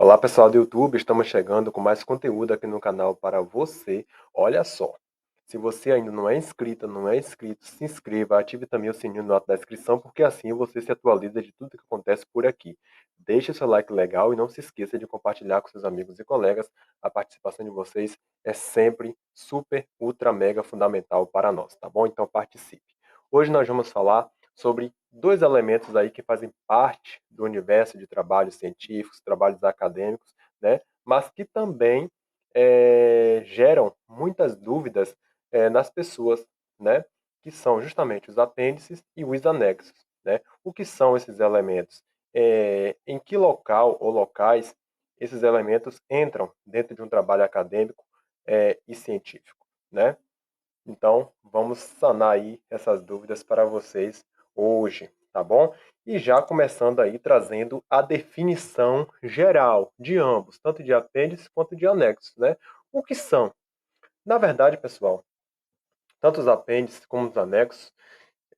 Olá pessoal do YouTube, estamos chegando com mais conteúdo aqui no canal para você. Olha só, se você ainda não é inscrito, se inscreva, ative também o sininho na descrição, porque assim você se atualiza de tudo que acontece por aqui. Deixe seu like legal e não se esqueça de compartilhar com seus amigos e colegas. A participação de vocês é sempre super, ultra, mega fundamental para nós, tá bom? Então participe. Hoje nós vamos falar sobre dois elementos aí que fazem parte do universo de trabalhos científicos, trabalhos acadêmicos, né? Mas que também geram muitas dúvidas nas pessoas, né? Que são justamente os apêndices e os anexos, né? O que são esses elementos? Em que local ou locais esses elementos entram dentro de um trabalho acadêmico e científico, né? Então, vamos sanar aí essas dúvidas para vocês hoje, tá bom? E já começando aí trazendo a definição geral de ambos, tanto de apêndices quanto de anexos, né? O que são? Na verdade, pessoal, tanto os apêndices como os anexos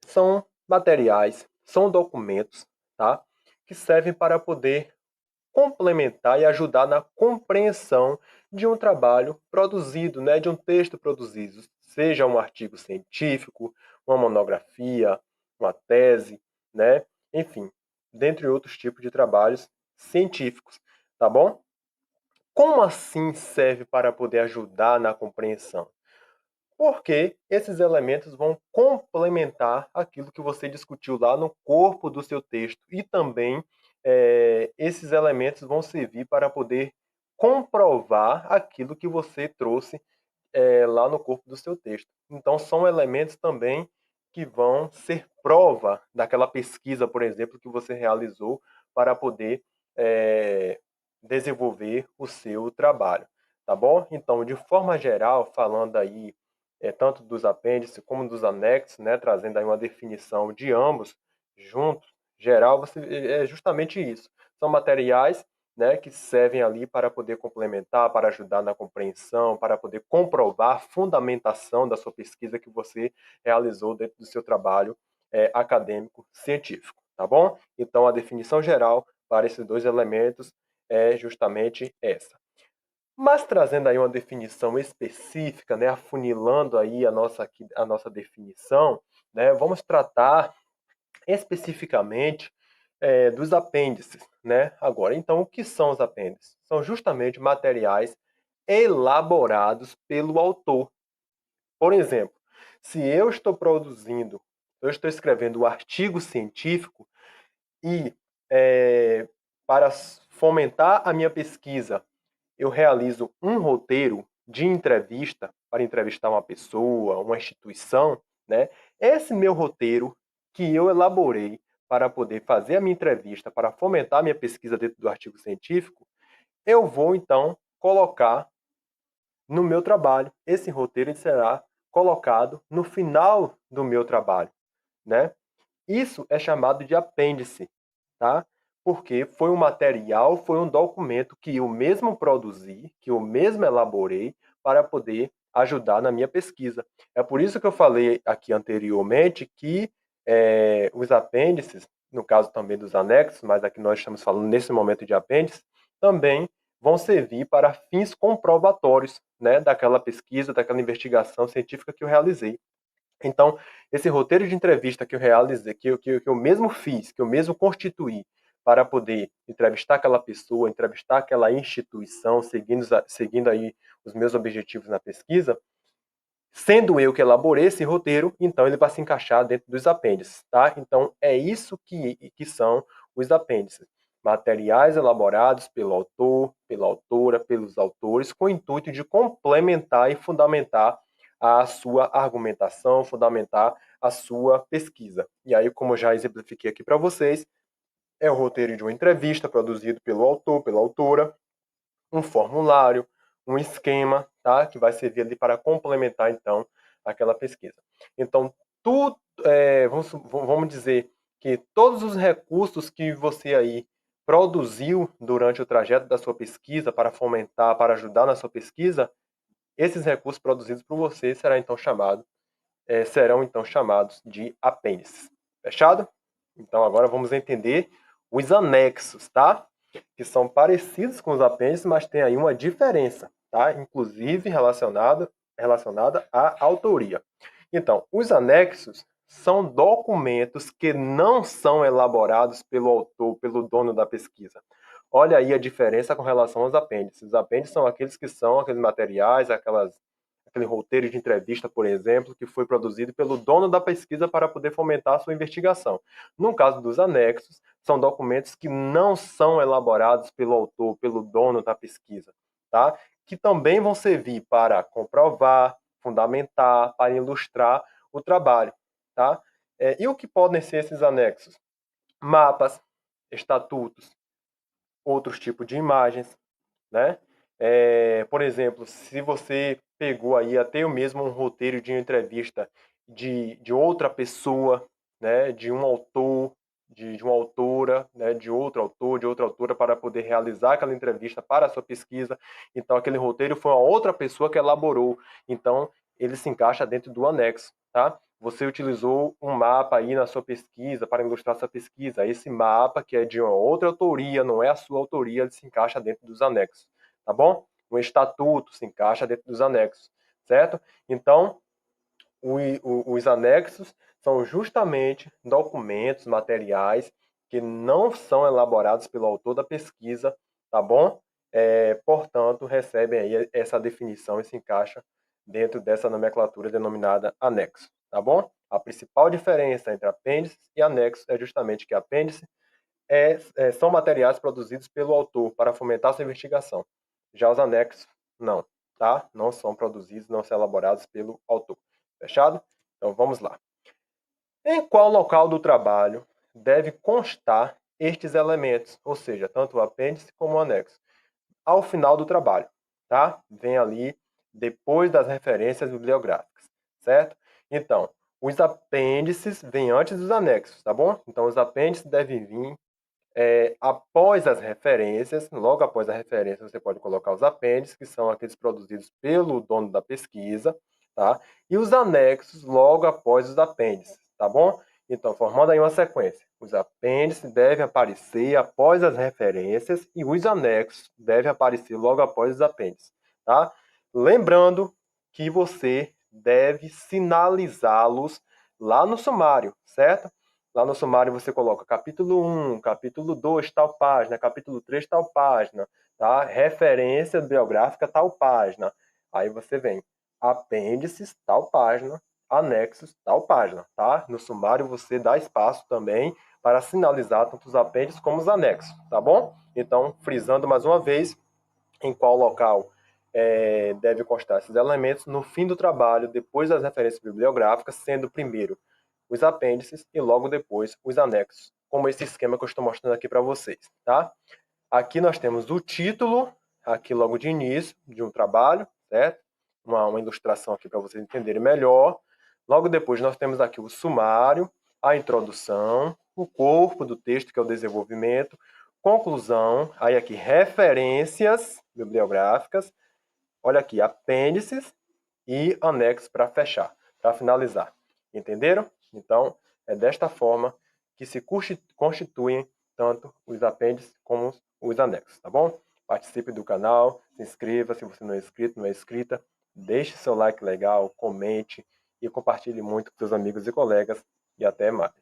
são materiais, são documentos, tá? Que servem para poder complementar e ajudar na compreensão de um trabalho produzido, né, de um texto produzido, seja um artigo científico, uma monografia, uma tese, né, enfim, dentre outros tipos de trabalhos científicos, tá bom? Como assim serve para poder ajudar na compreensão? Porque esses elementos vão complementar aquilo que você discutiu lá no corpo do seu texto e também esses elementos vão servir para poder comprovar aquilo que você trouxe lá no corpo do seu texto. Então, são elementos também que vão ser prova daquela pesquisa, por exemplo, que você realizou para poder é, desenvolver o seu trabalho, tá bom? Então, de forma geral, falando aí tanto dos apêndices como dos anexos, né, trazendo aí uma definição de ambos juntos, geral, é justamente isso. São materiais, né, que servem ali para poder complementar, para ajudar na compreensão, para poder comprovar a fundamentação da sua pesquisa que você realizou dentro do seu trabalho acadêmico científico, tá bom? Então, a definição geral para esses dois elementos é justamente essa. Mas trazendo aí uma definição específica, né, afunilando aí a nossa definição, né, vamos tratar especificamente dos apêndices, né? Agora, então, o que são os apêndices? São justamente materiais elaborados pelo autor. Por exemplo, se eu estou escrevendo um artigo científico e para fomentar a minha pesquisa, eu realizo um roteiro de entrevista para entrevistar uma pessoa, uma instituição, né? Esse meu roteiro que eu elaborei para poder fazer a minha entrevista, para fomentar a minha pesquisa dentro do artigo científico, eu vou então colocar no meu trabalho. Esse roteiro será colocado no final do meu trabalho, né? Isso é chamado de apêndice, tá? Porque foi um material, foi um documento que eu mesmo produzi, que eu mesmo elaborei para poder ajudar na minha pesquisa. É por isso que eu falei aqui anteriormente que os apêndices, no caso também dos anexos, mas aqui nós estamos falando nesse momento de apêndice, também vão servir para fins comprobatórios, né, daquela pesquisa, daquela investigação científica que eu realizei. Então, esse roteiro de entrevista que eu realizei, que eu mesmo fiz, que eu mesmo constituí para poder entrevistar aquela pessoa, entrevistar aquela instituição, seguindo aí os meus objetivos na pesquisa, sendo eu que elaborei esse roteiro, então ele vai se encaixar dentro dos apêndices, tá? Então, é isso que são os apêndices. Materiais elaborados pelo autor, pela autora, pelos autores, com o intuito de complementar e fundamentar a sua argumentação, fundamentar a sua pesquisa. E aí, como eu já exemplifiquei aqui para vocês, é o roteiro de uma entrevista produzido pelo autor, pela autora, um formulário, um esquema, tá? Que vai servir ali para complementar, então, aquela pesquisa. Então, vamos dizer que todos os recursos que você aí produziu durante o trajeto da sua pesquisa para fomentar, para ajudar na sua pesquisa, esses recursos produzidos por você serão então chamados de apêndices. Fechado? Então agora vamos entender os anexos, tá? que são parecidos com os apêndices, mas tem aí uma diferença, tá? Inclusive relacionada à autoria. Então, os anexos são documentos que não são elaborados pelo autor, pelo dono da pesquisa. Olha aí a diferença com relação aos apêndices. Os apêndices são aqueles materiais, aquele roteiro de entrevista, por exemplo, que foi produzido pelo dono da pesquisa para poder fomentar a sua investigação. No caso dos anexos, são documentos que não são elaborados pelo autor, pelo dono da pesquisa, tá? Que também vão servir para comprovar, fundamentar, para ilustrar o trabalho, tá? E o que podem ser esses anexos? Mapas, estatutos, outros tipos de imagens, né? Por exemplo, se você pegou aí até mesmo um roteiro de uma entrevista de outra pessoa, né? De um autor, de uma autora, né? De outro autor, de outra autora, para poder realizar aquela entrevista para a sua pesquisa. Então, aquele roteiro foi uma outra pessoa que elaborou. Então, ele se encaixa dentro do anexo, tá? Você utilizou um mapa aí na sua pesquisa para ilustrar sua pesquisa. Esse mapa, que é de uma outra autoria, não é a sua autoria, ele se encaixa dentro dos anexos, tá bom? Um estatuto se encaixa dentro dos anexos, certo? Então, os anexos são justamente documentos, materiais que não são elaborados pelo autor da pesquisa, tá bom? Portanto, recebem aí essa definição e se encaixa dentro dessa nomenclatura denominada anexo, tá bom? A principal diferença entre apêndice e anexo é justamente que apêndice são materiais produzidos pelo autor para fomentar sua investigação. Já os anexos, não, tá? Não são produzidos, não são elaborados pelo autor. Fechado? Então vamos lá. Em qual local do trabalho deve constar estes elementos, ou seja, tanto o apêndice como o anexo? Ao final do trabalho, tá? Vem ali depois das referências bibliográficas, certo? Então, os apêndices vêm antes dos anexos, tá bom? Então, os apêndices devem vir após as referências, logo após a referência, você pode colocar os apêndices, que são aqueles produzidos pelo dono da pesquisa, tá? E os anexos logo após os apêndices, tá bom? Então, formando aí uma sequência. Os apêndices devem aparecer após as referências e os anexos devem aparecer logo após os apêndices, tá? Lembrando que você deve sinalizá-los lá no sumário, certo? Lá no sumário você coloca capítulo 1, capítulo 2, tal página, capítulo 3, tal página, tá? Referência bibliográfica, tal página. Aí você vem apêndices, tal página, anexos, tal página, tá? No sumário você dá espaço também para sinalizar tanto os apêndices como os anexos, tá bom? Então, frisando mais uma vez, em qual local deve constar esses elementos no fim do trabalho, depois das referências bibliográficas, sendo primeiro os apêndices e logo depois os anexos, como esse esquema que eu estou mostrando aqui para vocês, tá? Aqui nós temos o título, aqui logo de início de um trabalho, certo? Uma ilustração aqui para vocês entenderem melhor. Logo depois nós temos aqui o sumário, a introdução, o corpo do texto, que é o desenvolvimento, conclusão, aí aqui referências bibliográficas, olha aqui, apêndices e anexos para fechar, para finalizar. Entenderam? Então, é desta forma que se constituem tanto os apêndices como os anexos, tá bom? Participe do canal, se inscreva se você não é inscrito, não é inscrita, deixe seu like legal, comente e compartilhe muito com seus amigos e colegas e até mais.